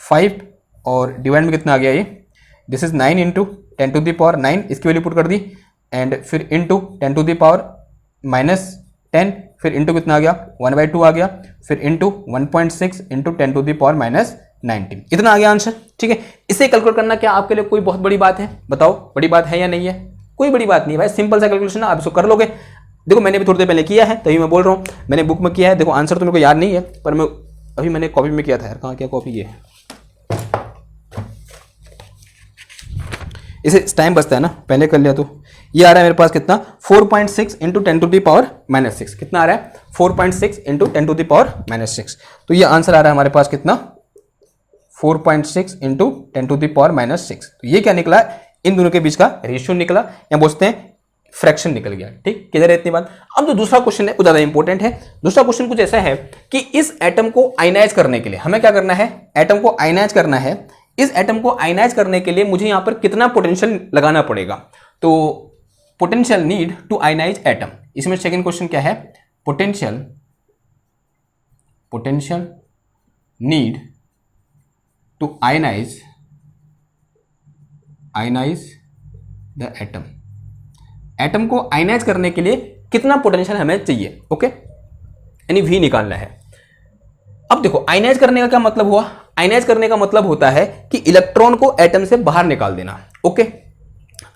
5, और डिवाइड में कितना आ गया, ये this is 9 into 10 to the power 9, इसकी वैल्यू पुट कर दी, एंड फिर इंटू 10 टू द पावर -10, फिर इंटू कितना आ गया, 1/2 आ गया, फिर into 1.6 into 10 to the power -19, इतना आ गया आंसर। ठीक है, इसे कैलकुलेट करना क्या आपके लिए कोई बहुत बड़ी बात है, बताओ बड़ी बात है या नहीं है? कोई बड़ी बात नहीं है भाई, सिंपल सा कैलकुलेशन है, आप इसको कर लोगे। देखो मैंने भी थोड़ी देर पहले किया है, तभी मैं बोल रहा हूँ, मैंने बुक में किया है। देखो आंसर तो मेरे को याद नहीं है, पर मैं अभी मैंने कॉपी में किया था यार, कहाँ क्या कॉपी, ये इसे टाइम बचता है ना, पहले कर लिया। तो ये आ रहा है मेरे पास कितना, 4.6 इंटू 10 टू द पावर -6, कितना आ रहा है, 4.6 इंटू 10 टू द पावर -6, तो ये आंसर आ रहा है हमारे पास कितना, 4.6 इंटू 10 टू द पावर -6। तो ये क्या निकला, इन दोनों के बीच का रेशियो निकला, या बोलते हैं फ्रैक्शन निकल गया। ठीक, किधर है इतनी बात। अब जो दूसरा क्वेश्चन है वो ज्यादा इंपॉर्टेंट है। दूसरा क्वेश्चन कुछ ऐसा है कि इस एटम को आयनाइज करने के लिए हमें क्या करना है, एटम को आयनाइज करना है। इस एटम को आयनाइज करने के लिए मुझे यहां पर कितना पोटेंशियल लगाना पड़ेगा, तो potential need to ionise atom, इसमें सेकंड क्वेश्चन क्या है, potential need to ionise the atom, atom को आयनाइज करने के लिए कितना पोटेंशियल हमें चाहिए। ओके, यानी V निकालना है। अब देखो आयनाइज करने का क्या मतलब हुआ, आयनाइज करने का मतलब होता है कि इलेक्ट्रॉन को एटम से बाहर निकाल देना। ओके,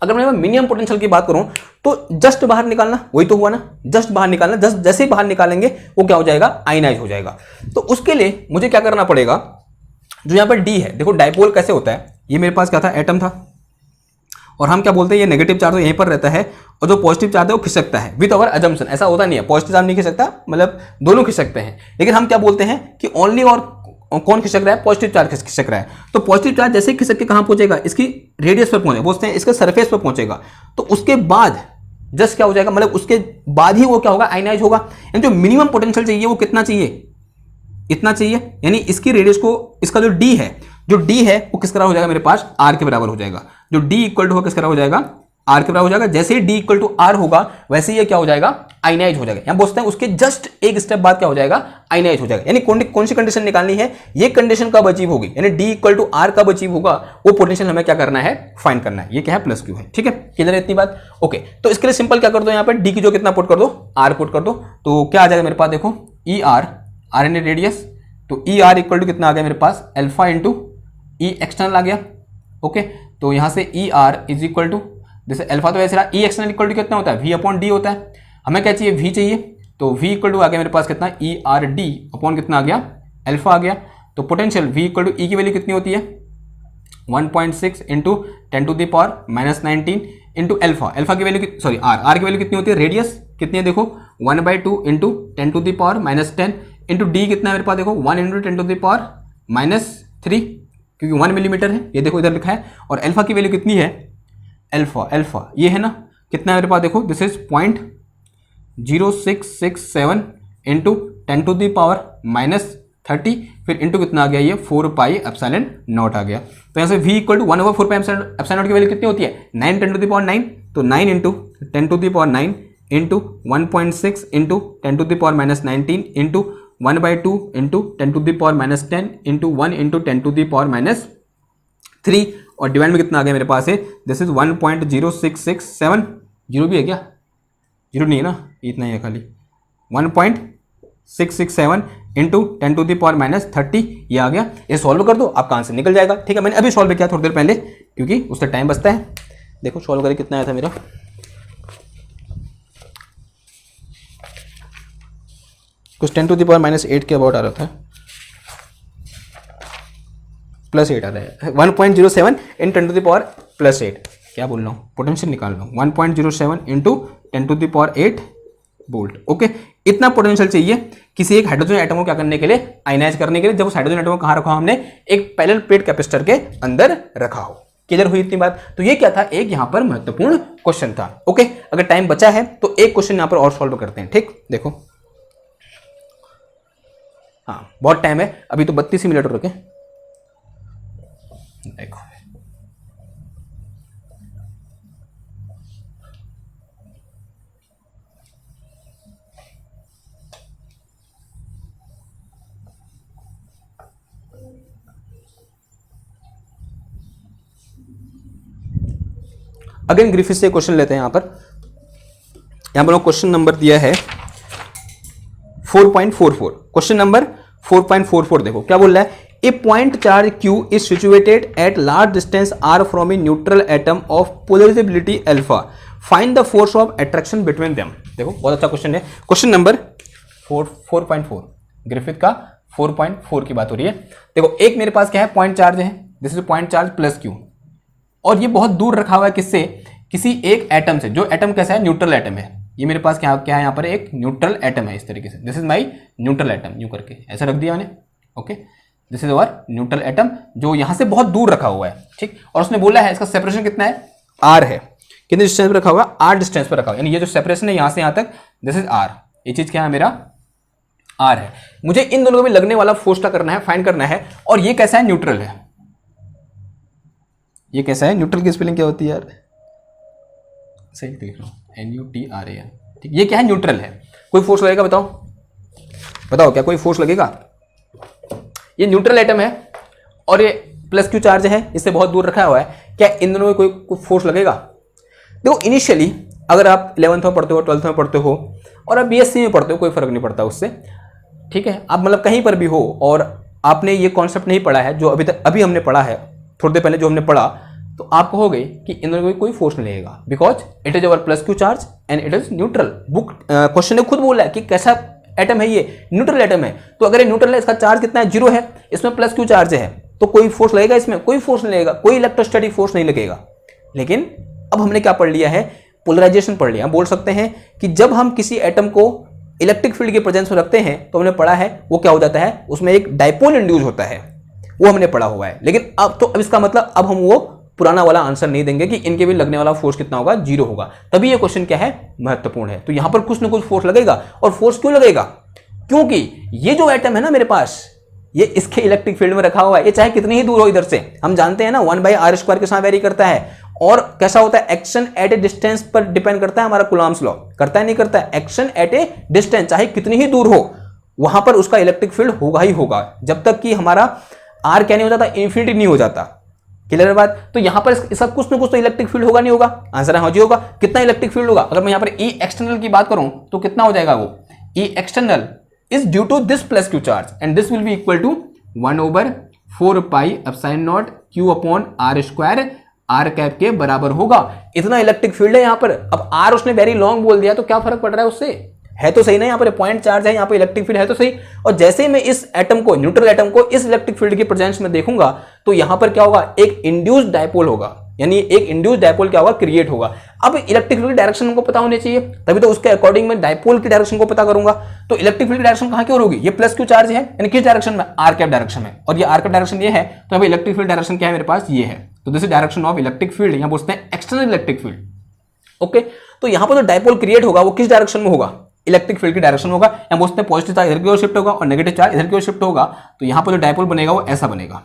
अगर मैं मिनिमम पोटेंशियल की बात करूं तो जस्ट बाहर निकालना, वही तो हुआ ना, जस्ट बाहर निकालना, जस्ट जैसे ही बाहर निकालेंगे वो क्या हो जाएगा, आयनाइज हो जाएगा। तो उसके लिए मुझे क्या करना पड़ेगा, जो यहां पर D है, देखो डायपोल कैसे होता है, ये मेरे पास क्या था, एटम था, और हम क्या बोलते हैं, ये नेगेटिव चार्ज तो यहीं पर रहता है, और जो पॉजिटिव चार्ज है वो खिसकता है विद अवर अजम्पशन। ऐसा होता नहीं है, पॉजिटिव चार्ज नहीं खिसकता, मतलब दोनों खिसकते हैं, लेकिन हम क्या बोलते हैं कि ओनली और कौन खिसक रहा है, पॉजिटिव चार्ज खिसक रहा है। तो पॉजिटिव चार्ज जैसे ही खिसक के कहां पहुंचेगा, इसकी रेडियस पर पहुंचेगा, बोलते हैं इसके सरफेस पर पहुंचेगा, तो उसके बाद जस्ट क्या हो जाएगा, मतलब उसके बाद ही वो क्या होगा, आयनाइज होगा। यानी जो मिनिमम पोटेंशियल चाहिए वो कितना चाहिए, इतना चाहिए, यानी इसकी रेडियस को, इसका जो D है वो किस तरह हो जाएगा मेरे पास, R के बराबर हो जाएगा। जो D इक्वल टू किस तरह हो जाएगा, आर के बराबर हो जाएगा। जैसे ही डी इक्वल टू आर होगा वैसे ये क्या हो जाएगा, आयनाइज हो जाएगा। यहां बोलते हैं उसके जस्ट एक स्टेप बाद क्या हो जाएगा, आयनाइज हो जाएगा। यानी कौन सी कंडीशन निकालनी है, ये कंडीशन कब अचीव होगी, यानी डी इक्वल टू आर कब अचीव होगा, वो पोटेंशियल हमें क्या करना है, फाइंड करना है। ये क्या है, प्लस क्यू है। ठीक है, क्लियर है इतनी बात। ओके, तो इसके लिए सिंपल क्या कर दो, यहाँ पर डी की जो कितना पुट कर दो, आर पुट कर दो, तो क्या आ जाएगा मेरे पास, देखो e r, r n radius, तो ई आर इक्वल टू कितना आ गया मेरे पास, अल्फा इंटू ई एक्सटर्नल आ गया। ओके, तो यहां से e r is equal to, जैसे अल्फा तो ऐसे रहा, ई एक्सटर्नल इक्वल टू कितना होता है, वी अपॉन डी होता है। हमें क्या चाहिए, वी चाहिए, तो वी इक्वल टू आ गया मेरे पास कितना, ई आर डी अपॉन कितना आ गया, अल्फा आ गया। तो potential v equal to e की वैल्यू कितनी होती है, 1.6 into 10 to the power minus 19 into alpha, alpha की वैल्यू सॉरी आर की वैल्यू कितनी होती है, रेडियस कितनी है देखो 1/2 into 10 to the power minus 10 into d कितना है मेरे पास, देखो 1 into 10 to the power minus 3, क्योंकि 1 मिलीमीटर है, ये देखो इधर लिखा है। और अल्फा की वैल्यू कितनी है, अल्फा ये है ना, कितना है मेरे पास, देखो this is 0.0667 into 10 to the power minus 30, फिर इंटू कितना आ गया, ये 4 पाई एप्सिलॉन नॉट आ गया। तो यहाँ से v equal to 1/4 pi epsilon naught की वैल्यू कितनी होती है, 9 10 टू द पावर 9, तो 9 into 10 to the power 9 into 1.6 into 10 to the power minus 19 into 1/2 into 10 to the power minus 10 into 1 into 10 to the power minus 3, और divide में कितना आ गया मेरे पास है, दिस इज 1.0667, जीरो भी है क्या, जीरो नहीं है ना, इतना ही है खाली, 1.667 into 10 to the power minus 30, ये आ गया। ये सॉल्व कर दो, आपका आंसर निकल जाएगा। ठीक है, मैंने अभी सॉल्व किया थोड़ी देर पहले, क्योंकि उससे टाइम बचता है। देखो सॉल्व करके कितना आया था मेरा, कुछ 10 टू द पावर माइनस 8 के अबाउट आ रहा था, +8 आ रहा है, 1.07 इन 10 टू द पावर +8, क्या बोल रहा हूँ, पोटेंशियल निकाल रहा हूँ, 1.07 into 10 to the power 8 volt. Okay, इतना पोटेंशियल चाहिए किसी एक हाइड्रोजन एटम को क्या करने के लिए, आयनाइज करने के लिए, जब उस हाइड्रोजन एटम को कहाँ रखा हो हमने, एक पैरेलल प्लेट कैपेसिटर के अंदर रखा हो। क्लियर हुई इतनी बात। तो ये क्या था, एक यहाँ पर महत्वपूर्ण क्वेश्चन था। ओके, अगर टाइम बचा है तो एक क्वेश्चन यहाँ पर और सॉल्व करते हैं। ठीक, देखो हाँ बहुत टाइम है, अभी तो 32 मिनट रुके। देखो अगेन ग्रिफिथ से क्वेश्चन लेते हैं। यहां पर क्वेश्चन नंबर दिया है 4.44, क्वेश्चन नंबर 4.44 देखो क्या बोल रहा है, a point charge Q is situated at large distance R from a neutral atom of polarizability alpha. Find the force of attraction between them. देखो बहुत अच्छा क्वेश्चन है। क्वेश्चन नंबर 4.4 ग्रिफिथ का 4.4 की बात हो रही है। देखो एक मेरे पास क्या है, पॉइंट चार्ज है, this is point charge plus Q, और ये बहुत दूर रखा हुआ है किससे, किसी एक एटम से, जो एटम कैसा है, न्यूट्रल एटम है। ये मेरे पास क्या है यहाँ पर, एक न्यूट्रल एटम है इस तरीके से, this is my neutral atom, यूं करके ऐसा रख दिया मैंने। Okay, this is our neutral atom जो यहाँ से बहुत दूर रखा हुआ है। ठीक, और उसने बोला है इसका सेपरेशन कितना है, R है, कितने डिस्टेंस पर रखा हुआ है, R डिस्टेंस पर रखा हुआ है, यानी ये जो सेपरेशन है यहाँ से यहाँ तक, दिस इज R, ये चीज क्या है मेरा R है। मुझे इन दोनों को भी लगने वाला फोर्स क्या करना है, फाइंड करना है, और ये कैसा है, न्यूट्रल है। ये कैसा है, न्यूट्रल की स्पेलिंग क्या होती है यार, सही देख लो, NUTRAL। ठीक, ये क्या है, न्यूट्रल है। कोई फोर्स लगेगा, बताओ बताओ, क्या कोई फोर्स लगेगा, ये न्यूट्रल एटम है और ये प्लस Q चार्ज है, इससे बहुत दूर रखा हुआ है, क्या इन दोनों में कोई फोर्स लगेगा। देखो इनिशियली अगर आप 11th में पढ़ते हो, 12th में पढ़ते हो, और आप BSc में पढ़ते हो, कोई फर्क नहीं पड़ता उससे। ठीक है, आप मतलब कहीं पर भी हो और आपने ये कॉन्सेप्ट नहीं पढ़ा है जो अभी हमने पढ़ा है, थोड़ी देर पहले जो हमने पढ़ा, तो आप कहोगे कि इन दोनों में कोई फोर्स नहीं लगेगा, because it is our plus Q charge and it is neutral. Book question ने खुद बोला है कि कैसा एटम है, ये न्यूट्रल एटम है। तो अगर ये न्यूट्रल है, इसका चार्ज कितना है, 0 है, इसमें प्लस Q चार्ज है, तो कोई फोर्स लगेगा, इसमें कोई फोर्स नहीं लगेगा, कोई इलेक्ट्रोस्टैटिक फोर्स नहीं लगेगा। लेकिन अब हमने क्या पढ़ लिया है, पोलराइजेशन पढ़ लिया। हम बोल सकते हैं कि जब हम किसी एटम को इलेक्ट्रिक फील्ड के प्रेजेंस में रखते हैं, तो हमने पढ़ा है वो क्या हो जाता है, उसमें एक डाइपोल इंड्यूस होता है, वो हमने पढ़ा हुआ है। लेकिन अब इसका मतलब अब हम वो पुराना वाला आंसर नहीं देंगे कि इनके भी लगने वाला फोर्स कितना होगा, 0 होगा। तभी ये क्वेश्चन क्या है, महत्वपूर्ण है। तो यहां पर कुछ ना कुछ फोर्स लगेगा, और फोर्स क्यों लगेगा, क्योंकि ये जो एटम है ना मेरे पास, ये इसके इलेक्ट्रिक फील्ड में रखा हुआ है, ये चाहे कितनी ही दूर हो इधर से, हम जानते हैं ना 1/r² के साथ वेरी करता है, और कैसा होता है, एक्शन एट ए डिस्टेंस पर डिपेंड करता है हमारा कुलाम्स लॉ, करता है नहीं करता है, एक्शन एट ए डिस्टेंस चाहे कितनी ही दूर हो वहां पर उसका इलेक्ट्रिक फील्ड होगा ही होगा, जब तक कि हमारा आर क्या नहीं हो जाता, इंफिनिटी नहीं हो जाता। क्लियर है बात? तो यहां पर इसका कुछ ना कुछ तो इलेक्ट्रिक फील्ड होगा नहीं होगा, आंसर है हाँ जी होगा। कितना इलेक्ट्रिक फील्ड होगा, अगर मैं यहां पर ई एक्सटर्नल की बात करूं तो कितना हो जाएगा, वो E external is due to this plus q charge and this will be equal to 1/4 pi epsilon naught q upon r square r cap के बराबर होगा। इतना इलेक्ट्रिक फील्ड है यहां पर। अब आर उसने वेरी लॉन्ग बोल दिया तो क्या फर्क पड़ रहा है उससे, है तो सही ना, यहाँ पर पॉइंट चार्ज है, यहाँ पे इलेक्ट्रिक फील्ड है तो सही। और जैसे ही मैं इस एटम को, न्यूट्रल एटम को इस इलेक्ट्रिक फील्ड की प्रेजेंस में देखूंगा तो यहां पर क्या होगा, एक इंड्यूस्ड डायपोल होगा, यानी एक इंड्यूस्ड डायपोल क्या होगा, क्रिएट होगा। अब इलेक्ट्रिक फील्ड की डायरेक्शन हमको पता होनी चाहिए, तभी तो उसके अकॉर्डिंग मैं डायपोल की डायरेक्शन को पता करूंगा। तो इलेक्ट्रिक फील्ड की डायरेक्शन कहां की ओर होगी, ये प्लस क्यू चार्ज है, यानी किस डायरेक्शन में, आर कैप डायरेक्शन में, और ये आर कैप डायरेक्शन ये है, तो अभी इलेक्ट्रिक फील्ड डायरेक्शन क्या है मेरे पास, ये है। तो this is direction of electric field, यहां बोलते हैं एक्सटर्नल इलेक्ट्रिक फील्ड। ओके, तो यहां पर जो डायपोल क्रिएट होगा वो किस डायरेक्शन में होगा, इलेक्ट्रिक फील्ड की डायरेक्शन होगा। या बोलते हैं पॉजिटिव चार्ज इधर की ओर शिफ्ट होगा और नेगेटिव चार्ज इधर की ओर शिफ्ट होगा, तो यहां पर जो डायपोल बनेगा वो ऐसा बनेगा।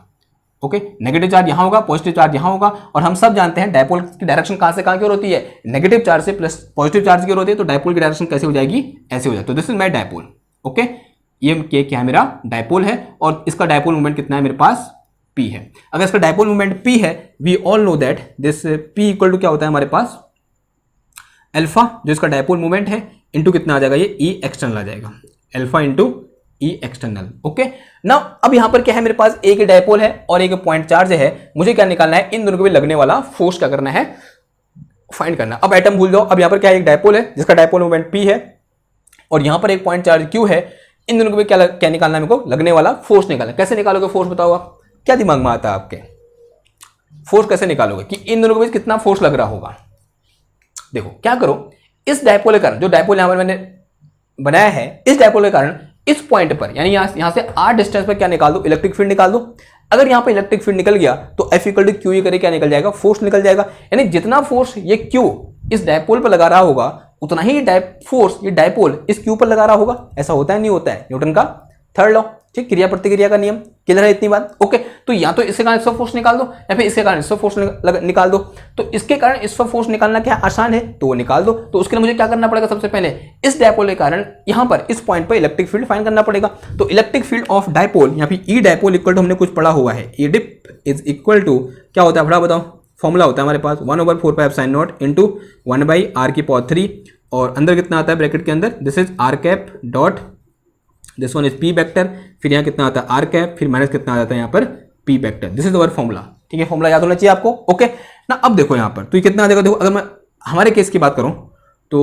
ओके, नेगेटिव चार्ज यहां होगा, पॉजिटिव चार्ज यहां होगा, और हम सब जानते हैं डायपोल की डायरेक्शन कहां से कहां की ओर होती है, नेगेटिव चार्ज से प्लस पॉजिटिव चार्ज की ओर होती है। तो डायपोल की डायरेक्शन कैसे हो जाएगी, ऐसे हो जाएगी। तो this is my dipole. Okay, ये क्या है, मेरा डायपोल है, और इसका डायपोल मोमेंट कितना है मेरे पास, P है। अगर इसका डायपोल मोमेंट P है, we all know that this P equal to क्या होता है हमारे पास, अल्फा जो इसका डायपोल मोमेंट है इंटू कितना आ जाएगा, ये ई एक्सटर्नल आ जाएगा, alpha into e external. Okay ना, अब यहां पर क्या है मेरे पास, एक डायपोल है और एक पॉइंट चार्ज है, मुझे क्या निकालना है, इन दोनों के बीच लगने वाला फोर्स क्या करना है, फाइंड करना। अब एटम भूल जाओ, अब यहां पर क्या है, एक डायपोल है जिसका डायपोल मोमेंट P है और यहां पर एक पॉइंट चार्ज Q है, इन दोनों के बीच क्या निकालना है मेरे को, लगने वाला फोर्स निकालना। कैसे निकालोगे फोर्स, बताओ आप, क्या दिमाग में आता है आपके, फोर्स कैसे निकालोगे कि इन दोनों के बीच कितना फोर्स लग रहा होगा। देखो क्या करो, इस डायपोल के कारण, जो डायपोल यहां पर मैंने बनाया है, इस डायपोल के कारण इस पॉइंट पर, यानी यहां से आर डिस्टेंस पर क्या निकाल दो, इलेक्ट्रिक फील्ड निकाल दो। अगर यहां पर इलेक्ट्रिक फील्ड निकल गया तो F equal to q e करे क्या निकल जाएगा, फोर्स निकल जाएगा। यानी जितना फोर्स ये क्यू इस डायपोल पर लगा रहा होगा उतना ही फोर्स ये डायपोल इस क्यू पर लगा रहा होगा। ऐसा होता है नहीं होता है, न्यूटन का थर्ड लॉ, ठीक, क्रिया प्रतिक्रिया का नियम। क्लियर है इतनी बात? ओके, तो या तो इसके कारण इसका फोर्स निकाल दो या फिर इसके कारण इसका फोर्स निकाल दो। तो इसके कारण इसका फोर्स निकालना क्या आसान है, तो वो निकाल दो। तो उसके लिए मुझे क्या करना पड़ेगा, सबसे पहले इस डायपोल के कारण यहां पर इस पॉइंट पर इलेक्ट्रिक फील्ड फाइंड करना पड़ेगा। तो इलेक्ट्रिक फील्ड ऑफ डायपोल या फिर ई डायपोल इक्वल टू, हमने कुछ पढ़ा हुआ है, e dip is equal to क्या होता है, बड़ा बताओ, फॉर्मूला होता है हमारे पास 1/4 pi epsilon naught into 1/r⁴, और अंदर कितना आता है ब्रैकेट के अंदर, this is r cap dot this one is p vector, फिर यहाँ कितना आता है आर कैप, फिर माइनस कितना आ जाता है यहाँ पर P vector. This is our formula. ठीक है, फॉर्मूला याद होना चाहिए आपको। ओके ना, अब देखो यहाँ पर तो ये कितना आ जाएगा, देखो अगर मैं हमारे केस की बात करूं तो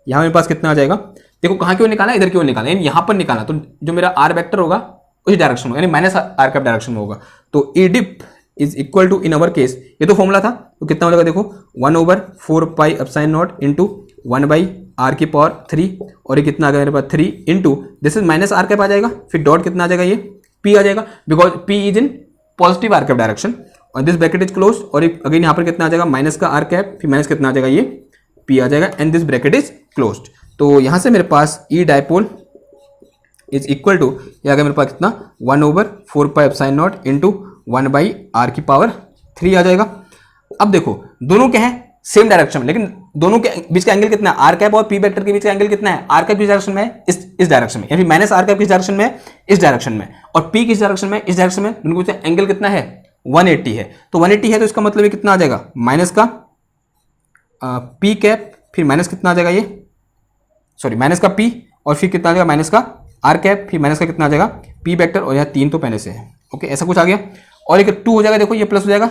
यहाँ मेरे पास कितना आ जाएगा, देखो कहाँ की ओर निकालना है, इधर की ओर निकालना है, यानी यहाँ पर निकालना। तो जो मेरा आर वेक्टर होगा उस डायरेक्शन में, यानी माइनस आर कैप डायरेक्शन में होगा। तो E dip is equal to, in our case ये तो फॉर्मूला था, तो कितना हो जाएगा देखो 1/4 pi epsilon naught into 1/r⁴, और ये कितना आ गया मेरे पास 3 into this is minus r cap आ जाएगा, फिर डॉट कितना आ जाएगा, ये p आ जाएगा, because p is in positive r cap direction, और दिस ब्रैकेट इज क्लोज, और अगेन यहाँ पर कितना आ जाएगा माइनस का आर कैप, फिर माइनस कितना आ जाएगा, ये p आ जाएगा, and this bracket is closed. तो यहाँ से मेरे पास ई डायपोल इज इक्वल टू, ये आ गया मेरे पास कितना 1/4 pi epsilon naught into 1/r⁴ आ जाएगा। अब देखो दोनों क्या है, सेम डायरेक्शन में, लेकिन दोनों के बीच का एंगल कितना है, आर कैप और पी वेक्टर के बीच का एंगल कितना है, आर कैप किस डायरेक्शन में है, इस डायरेक्शन में, यानी माइनस आर कैप किस डायरेक्शन में है, इस डायरेक्शन में, और पी किस डायरेक्शन में, इस डायरेक्शन में। दोनों के बीच एंगल कितना है, 180 है। तो 180 है तो इसका मतलब ये कितना आ जाएगा, माइनस का पी कैप, फिर माइनस कितना आ जाएगा, ये सॉरी माइनस का पी, और फिर कितना आ जाएगा माइनस का आर कैप, फिर माइनस का कितना आ जाएगा पी वेक्टर, और यहाँ 3 तो पहले से है। ओके, ऐसा कुछ आ गया, और एक 2 हो जाएगा, देखो ये प्लस हो जाएगा,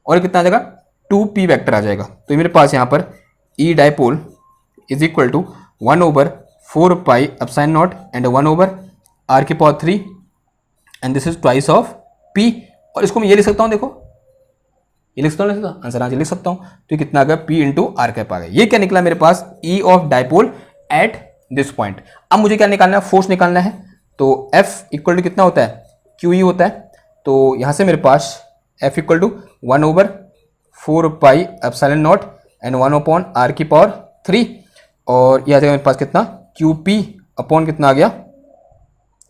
और कितना आ जाएगा 2p वेक्टर आ जाएगा। तो मेरे पास यहाँ पर E dipole is equal to 1/4 pi epsilon naught and 1/r⁴, and this is twice of p, और इसको मैं ये लिख सकता हूँ, देखो ये लिख सकता हूँ, आंसर आज लिख सकता हूँ। तो ये कितना आ गया, p इंटू आर कैप आ गया। ये क्या निकला मेरे पास, E of dipole at this point. अब मुझे क्या निकालना है, फोर्स निकालना है। तो F इक्वल टू कितना होता है, QE होता है। तो यहाँ से मेरे पास F equal to 1/4 pi epsilon naught and 1/r⁴, और यह आ जाएगा मेरे पास कितना, QP अपॉन कितना आ गया,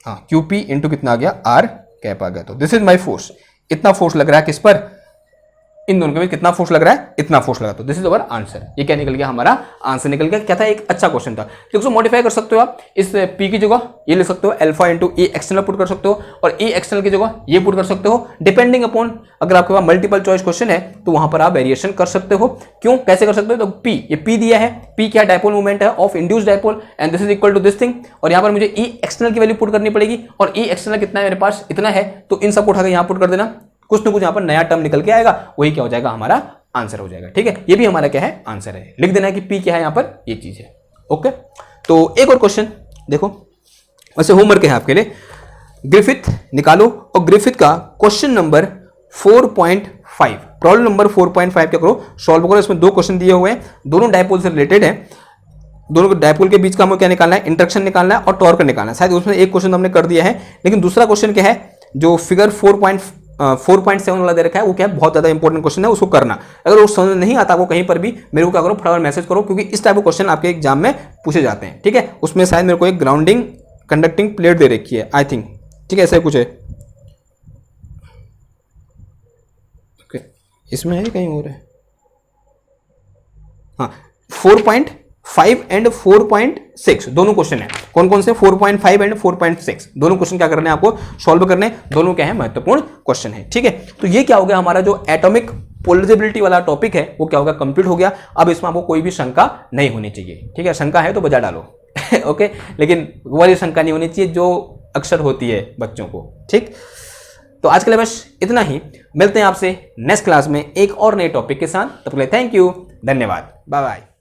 हाँ QP इंटू कितना आ गया, आर कैप आ गया। तो दिस इज माई फोर्स। इतना फोर्स लग रहा है किस पर, इन दोनों के बीच कितना फोर्स लग रहा है, इतना फोर्स लगा। तो दिस इज अवर आंसर। ये क्या निकल गया, हमारा आंसर निकल गया। क्या था, एक अच्छा क्वेश्चन था। तो इसको मॉडिफाई कर सकते हो आप, इस P की जगह ये लिख सकते हो alpha into E external put कर सकते हो, और E एक्सटर्नल की जगह ये पुट कर सकते हो, डिपेंडिंग अपॉन अगर आपके पास मल्टीपल चॉइस क्वेश्चन है तो वहां पर आप वेरिएशन कर सकते हो। क्यों, कैसे कर सकते हो, तो P, ये P दिया है, P क्या डायपोल मूवमेंट है of induced dipole, and this is equal to this thing, और यहाँ पर मुझे E एक्सटर्नल की वैल्यू पुट करनी पड़ेगी, और E एक्सटर्नल कितना है मेरे पास, इतना है, तो इन सबको उठाकर यहाँ पुट कर देना, कुछ ना कुछ यहाँ पर नया टर्म निकल के आएगा, वही क्या हो जाएगा, हमारा आंसर हो जाएगा। ठीक है, ये भी हमारा क्या है, आंसर है। लिख देना है कि P क्या है यहाँ पर, ये चीज है। ओके, तो एक और क्वेश्चन देखो, वैसे होमवर्क है आपके लिए, ग्रिफिथ निकालो और ग्रिफिथ का क्वेश्चन नंबर 4.5, प्रॉब्लम नंबर 4.5 क्या करो, सॉल्व करो। इसमें दो क्वेश्चन दिए हुए हैं, दोनों डायपोल से रिलेटेड है, दोनों डायपोल के बीच का हमें क्या निकालना है, इंटरेक्शन निकालना है और टॉर्क निकालना है। शायद उसमें एक क्वेश्चन हमने कर दिया है, लेकिन दूसरा क्वेश्चन क्या है, जो फिगर 4.7 वाला दे रखा है, वो क्या है, बहुत ज्यादा इंपॉर्टेंट क्वेश्चन है, उसको करना। अगर वो समझ नहीं आता आपको कहीं पर भी, मेरे को क्या करो, फटाफट मैसेज करो, क्योंकि इस टाइप के क्वेश्चन आपके एग्जाम में पूछे जाते हैं। ठीक है, उसमें शायद मेरे को एक ग्राउंडिंग कंडक्टिंग प्लेट दे रखी है, आई थिंक। ठीक है, ऐसा कुछ है। ओके, इसमें है कहीं और है, हाँ 4.5 एंड 4.6 दोनों क्वेश्चन है। कौन कौन से, 4.5 एंड 4.6 दोनों क्वेश्चन क्या करने हैं आपको, सॉल्व करने। दोनों क्या है, महत्वपूर्ण क्वेश्चन है। ठीक है, तो ये क्या हो गया, हमारा जो एटॉमिक पोलराइजेबिलिटी वाला टॉपिक है वो क्या होगा, कंप्लीट हो गया। अब इसमें आपको कोई भी शंका नहीं होनी चाहिए। ठीक है, शंका है तो बजा डालो ओके, लेकिन वो वाली शंका नहीं होनी चाहिए जो अक्सर होती है बच्चों को। ठीक, तो आज के लिए बस इतना ही, मिलते हैं आपसे नेक्स्ट क्लास में एक और नए टॉपिक के साथ। तब तक के लिए थैंक यू, धन्यवाद, बाय बाय।